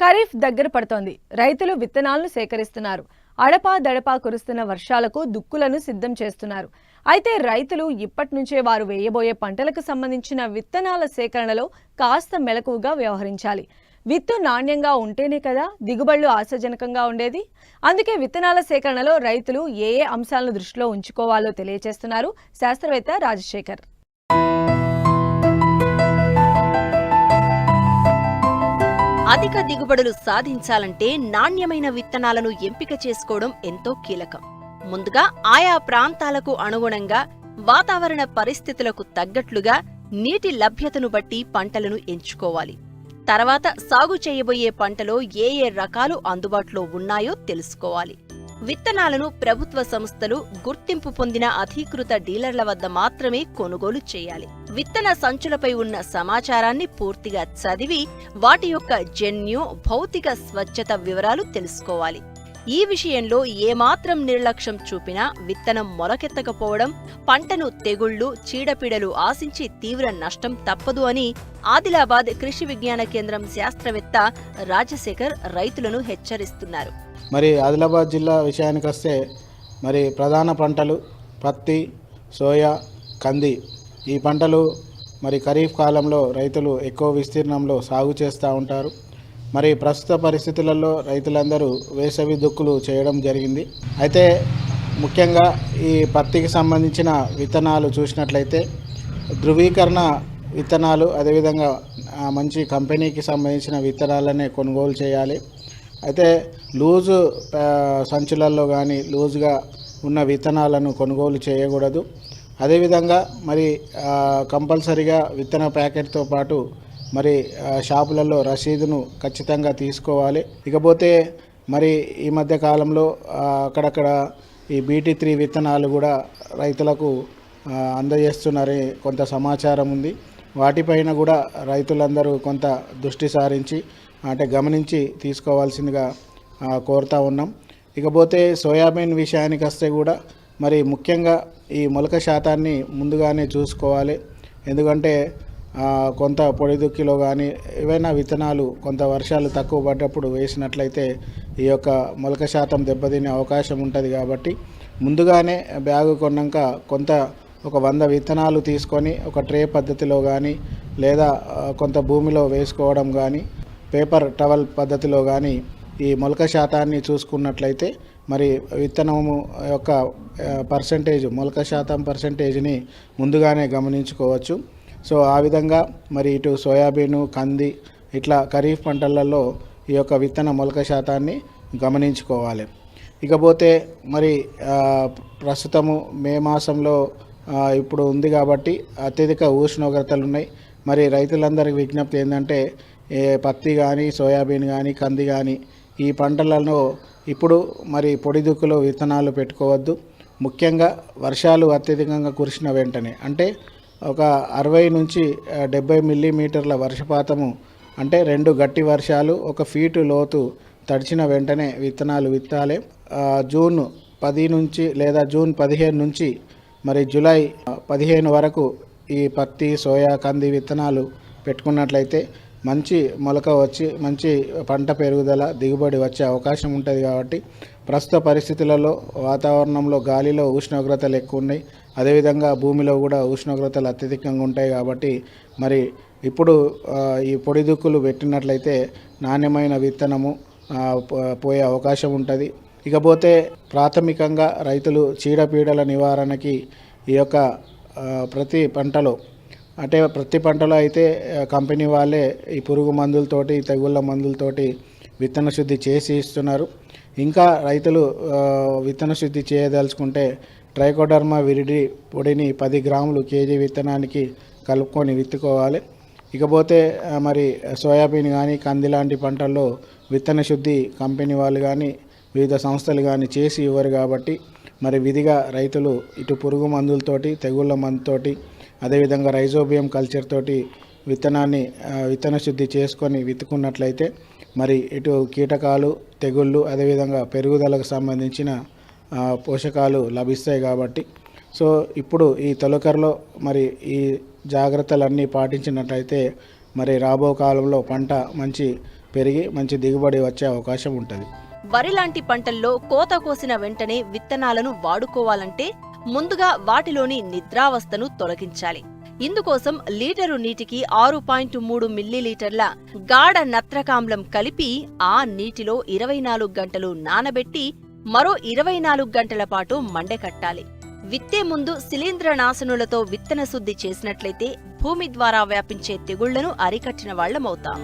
ఖరీఫ్ దగ్గర పడుతోంది. రైతులు విత్తనాలను సేకరిస్తున్నారు. అడపా దడపా కురుస్తున్న వర్షాలకు దుక్కులను సిద్ధం చేస్తున్నారు. అయితే రైతులు ఇప్పటి నుంచే వారు వేయబోయే పంటలకు సంబంధించిన విత్తనాల సేకరణలో కాస్త మెలకువగా వ్యవహరించాలి. విత్తు నాణ్యంగా ఉంటేనే కదా దిగుబడులు ఆశాజనకంగా ఉండేది. అందుకే విత్తనాల సేకరణలో రైతులు ఏ అంశాలను దృష్టిలో ఉంచుకోవాలో తెలియజేస్తున్నారు శాస్త్రవేత్త రాజశేఖర్. అధిక దిగుబడులు సాధించాలంటే నాణ్యమైన విత్తనాలను ఎంపిక చేసుకోవడం ఎంతో కీలకం. ముందుగా ఆయా ప్రాంతాలకు అనుగుణంగా వాతావరణ పరిస్థితులకు తగ్గట్లుగా నీటి లభ్యతను బట్టి పంటలను ఎంచుకోవాలి. తర్వాత సాగు చేయబోయే పంటలో ఏ రకాలు అందుబాటులో ఉన్నాయో తెలుసుకోవాలి. విత్తనాలను ప్రభుత్వ సంస్థలు, గుర్తింపు పొందిన అధీకృత డీలర్ల వద్ద మాత్రమే కొనుగోలు చేయాలి. విత్తన సంచులపై ఉన్న సమాచారాన్ని పూర్తిగా చదివి వాటి యొక్క జన్యు, భౌతిక స్వచ్ఛత వివరాలు తెలుసుకోవాలి. ఈ విషయంలో ఏమాత్రం నిర్లక్ష్యం చూపినా విత్తనం మొలకెత్తకపోవడం, పంటను తెగుళ్లు, చీడపీడలు ఆశించి తీవ్ర నష్టం తప్పదు అని ఆదిలాబాద్ కృషి విజ్ఞాన కేంద్రం శాస్త్రవేత్త రాజశేఖర్ రైతులను హెచ్చరిస్తున్నారు. మరి ఆదిలాబాద్ జిల్లా విషయానికి వస్తే మరి ప్రధాన పంటలు పత్తి, సోయా, కంది. ఈ పంటలు మరి ఖరీఫ్ కాలంలో రైతులు ఎక్కువ విస్తీర్ణంలో సాగు చేస్తూ ఉంటారు. మరి ప్రస్తుత పరిస్థితులలో రైతులందరూ వేసవి దుక్కులు చేయడం జరిగింది. అయితే ముఖ్యంగా ఈ పత్తికి సంబంధించిన విత్తనాలు చూసినట్లయితే ధృవీకరణ విత్తనాలు, అదేవిధంగా మంచి కంపెనీకి సంబంధించిన విత్తనాలనే కొనుగోలు చేయాలి. అయితే లూజు సంచులలో కానీ లూజుగా ఉన్న విత్తనాలను కొనుగోలు చేయకూడదు. అదేవిధంగా మరి కంపల్సరిగా విత్తన ప్యాకెట్తో పాటు మరి షాపులలో రసీదును ఖచ్చితంగా తీసుకోవాలి. ఇకపోతే మరి ఈ మధ్య కాలంలో అక్కడక్కడ ఈ BT3 విత్తనాలు కూడా రైతులకు అందజేస్తున్నారని కొంత సమాచారం ఉంది. వాటిపైన కూడా రైతులందరూ కొంత దృష్టి సారించి అంటే గమనించి తీసుకోవాల్సిందిగా కోరుతా ఉన్నాం. ఇకపోతే సోయాబీన్ విషయానికి వస్తే కూడా మరి ముఖ్యంగా ఈ మొలక శాతాన్ని ముందుగానే చూసుకోవాలి. ఎందుకంటే కొంత పొడి దుక్కిలో కానీ ఏవైనా విత్తనాలు కొంత వర్షాలు తక్కువ పడ్డప్పుడు వేసినట్లయితే ఈ యొక్క మొలక శాతం దెబ్బతినే అవకాశం ఉంటుంది. కాబట్టి ముందుగానే బ్యాగు కొన్నాక కొంత ఒక 100 విత్తనాలు తీసుకొని ఒక ట్రే పద్ధతిలో కానీ లేదా కొంత భూమిలో వేసుకోవడం కానీ పేపర్ టవల్ పద్ధతిలో కానీ ఈ మొలక శాతాన్ని చూసుకున్నట్లయితే మరి విత్తనము యొక్క పర్సంటేజ్, మొలక శాతం పర్సంటేజ్ని ముందుగానే గమనించుకోవచ్చు. సో ఆ విధంగా మరి ఇటు సోయాబీను, కంది ఇట్లా ఖరీఫ్ పంటలలో ఈ యొక్క విత్తన మొలక శాతాన్ని గమనించుకోవాలి. ఇకపోతే మరి ప్రస్తుతము మే మాసంలో ఇప్పుడు ఉంది కాబట్టి అత్యధిక ఉష్ణోగ్రతలు ఉన్నాయి. మరి రైతులందరికీ విజ్ఞప్తి ఏంటంటే పత్తి కానీ, సోయాబీన్ కానీ, కంది కానీ ఈ పంటలలో ఇప్పుడు మరి పొడి దుక్కులో విత్తనాలు పెట్టుకోవద్దు. ముఖ్యంగా వర్షాలు అత్యధికంగా కురిసిన వెంటనే అంటే ఒక 60 నుంచి 70 మిల్లీమీటర్ల వర్షపాతము అంటే 2 గట్టి వర్షాలు 1 ఫీటు లోతు తడిచిన వెంటనే విత్తనాలు విత్తాలి. జూన్ 10 నుంచి లేదా జూన్ 15 నుంచి మరి జూలై 15 వరకు ఈ పత్తి, సోయా, కంది విత్తనాలు పెట్టుకున్నట్లయితే మంచి మొలక వచ్చి మంచి పంట పెరుగుదల, దిగుబడి వచ్చే అవకాశం ఉంటుంది. కాబట్టి ప్రస్తుత పరిస్థితులలో వాతావరణంలో గాలిలో ఉష్ణోగ్రతలు ఎక్కువ ఉన్నాయి, అదేవిధంగా భూమిలో కూడా ఉష్ణోగ్రతలు అత్యధికంగా ఉంటాయి. కాబట్టి మరి ఇప్పుడు ఈ పొడి దుక్కులు పెట్టినట్లయితే నాణ్యమైన విత్తనము పోయే అవకాశం ఉంటుంది. ఇకపోతే ప్రాథమికంగా రైతులు చీడపీడల నివారణకి ఈ యొక్క ప్రతి పంటలో అయితే కంపెనీ వాళ్ళే ఈ పురుగు మందులతోటి, తెగుళ్ళ మందులతోటి విత్తన శుద్ధి చేసి ఇస్తున్నారు. ఇంకా రైతులు విత్తన శుద్ధి చేయదలుచుకుంటే ట్రైకోడర్మా విరిడి పొడిని 10 గ్రాములు కేజీ విత్తనానికి కలుపుకొని విత్తుకోవాలి. ఇకపోతే మరి సోయాబీన్ కానీ, కంది లాంటి పంటల్లో విత్తన శుద్ధి కంపెనీ వాళ్ళు కానీ వివిధ సంస్థలు కానీ చేసి ఇవ్వరు. కాబట్టి మరి విధిగా రైతులు ఇటు పురుగు మందులతోటి, తెగుళ్ళ మందుతోటి, అదేవిధంగా రైజోబియం కల్చర్ తోటి విత్తన శుద్ధి చేసుకొని విత్తుకున్నట్లయితే మరి ఇటు కీటకాలు, తెగుళ్ళు, అదేవిధంగా పెరుగుదలకు సంబంధించిన పోషకాలు లభిస్తాయి. కాబట్టి సో ఇప్పుడు ఈ తొలకరలో మరి ఈ జాగ్రత్తలన్నీ పాటించినట్లయితే మరి రాబో కాలంలో పంట మంచి పెరిగి మంచి దిగుబడి వచ్చే అవకాశం ఉంటుంది. వరి లాంటి పంటల్లో కోత కోసిన వెంటనే విత్తనాలను వాడుకోవాలంటే ముందుగా వాటిలోని నిద్రావస్థను తొలగించాలి. ఇందుకోసం లీటరు నీటికి 6.3 మిల్లీలీటర్ల గాఢ నత్రకామ్లం కలిపి ఆ నీటిలో 24 గంటలు నానబెట్టి మరో 24 గంటల పాటు మండకట్టాలి. విత్తే ముందు శిలీంద్రనాశనులతో విత్తన శుద్ధి చేసినట్లయితే భూమి ద్వారా వ్యాపించే తెగుళ్లను అరికట్టిన వాళ్లమవుతాం.